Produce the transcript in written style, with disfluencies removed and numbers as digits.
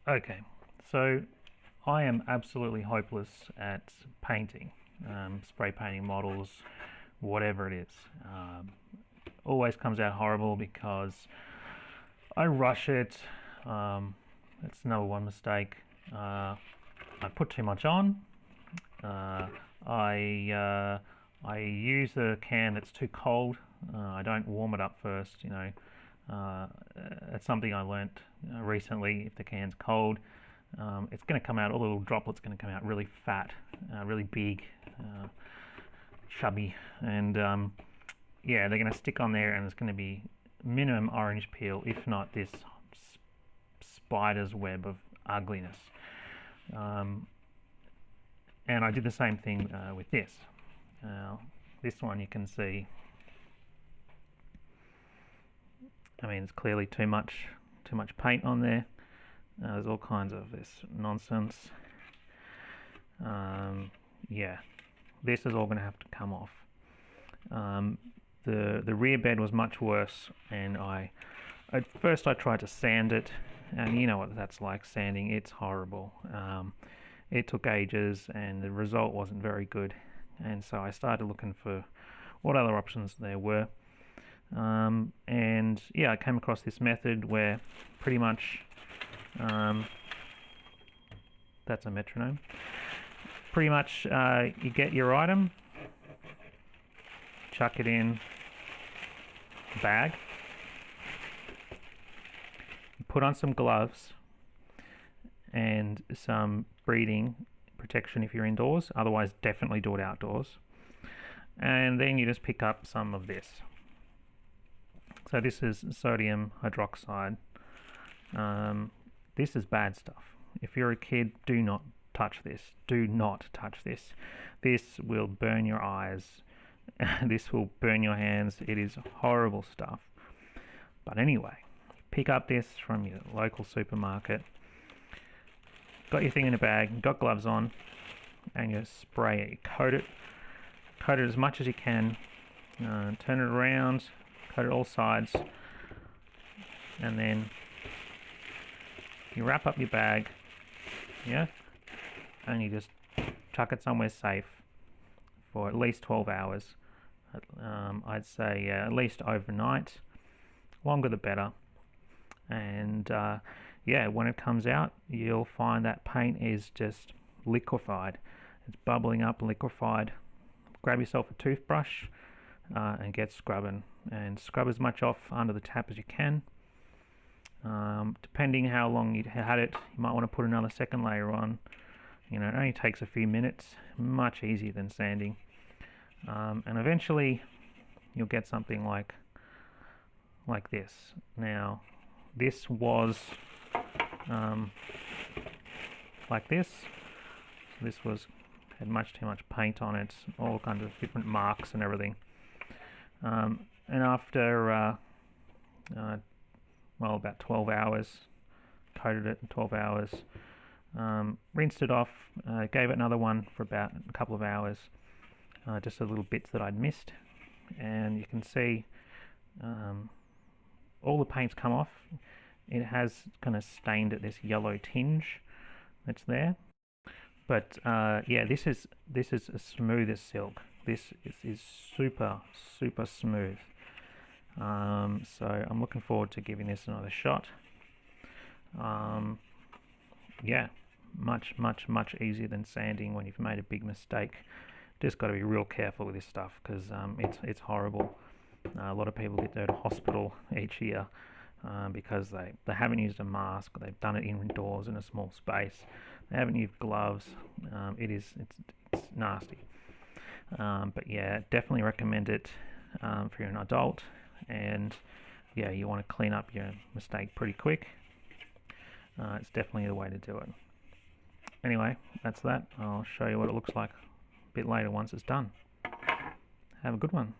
Okay, so I am absolutely hopeless at painting, spray painting models, whatever it is. Always comes out horrible because I rush it. That's number one mistake. I put too much on. Uh, I use a can that's too cold. I don't warm it up first. It's something I learnt recently. If the can's cold, it's going to come out, all the little droplets going to come out really fat, really big, chubby, and yeah, they're going to stick on there, and it's going to be minimum orange peel, if not this spider's web of ugliness. And I did the same thing with this. This one you can see, I mean, it's clearly too much paint on there. There's all kinds of this nonsense. Yeah, this is all going to have to come off. The rear bed was much worse, and at first I tried to sand it, and you know what that's like, sanding. It's horrible. It took ages, and the result wasn't very good. And so I started looking for what other options there were. And yeah, I came across this method where pretty much, that's a metronome. Pretty much you get your item, chuck it in a bag, you put on some gloves and some breathing protection if you're indoors, otherwise definitely do it outdoors. And then you just pick up some of this. So this is sodium hydroxide. This is bad stuff. If you're a kid, do not touch this. Do not touch this. This will burn your eyes. This will burn your hands. It is horrible stuff. But anyway, pick up this from your local supermarket. Got your thing in a bag, got gloves on, and you spray it. Coat it as much as you can. Turn it around, coat it all sides, and then you wrap up your bag, yeah, and you just chuck it somewhere safe for at least 12 hours. I'd say at least overnight. Longer the better. And yeah, when it comes out, you'll find that paint is just liquefied. It's bubbling up, liquefied. Grab yourself a toothbrush and get scrubbing, and scrub as much off under the tap as you can. Depending how long you had it, you might want to put another second layer on. You know, it only takes a few minutes, much easier than sanding. And eventually you'll get something like this. Now, this was like this. This had much too much paint on it, all kinds of different marks and everything. And after well, about 12 hours, coated it in 12 hours, rinsed it off, gave it another one for about a couple of hours, just the little bits that I'd missed, and you can see all the paint's come off. It has kind of stained it this yellow tinge that's there, but yeah, this is as smooth as silk. This is super smooth. So I'm looking forward to giving this another shot. Yeah, much easier than sanding when you've made a big mistake. Just got to be real careful with this stuff, because it's horrible. A lot of people get to go to hospital each year because they haven't used a mask, or they've done it indoors in a small space. They haven't used gloves. It's nasty. But yeah, definitely recommend it for you're an adult, and yeah, you want to clean up your mistake pretty quick. It's definitely the way to do it. Anyway, that's that. I'll show you what it looks like a bit later once it's done. Have a good one.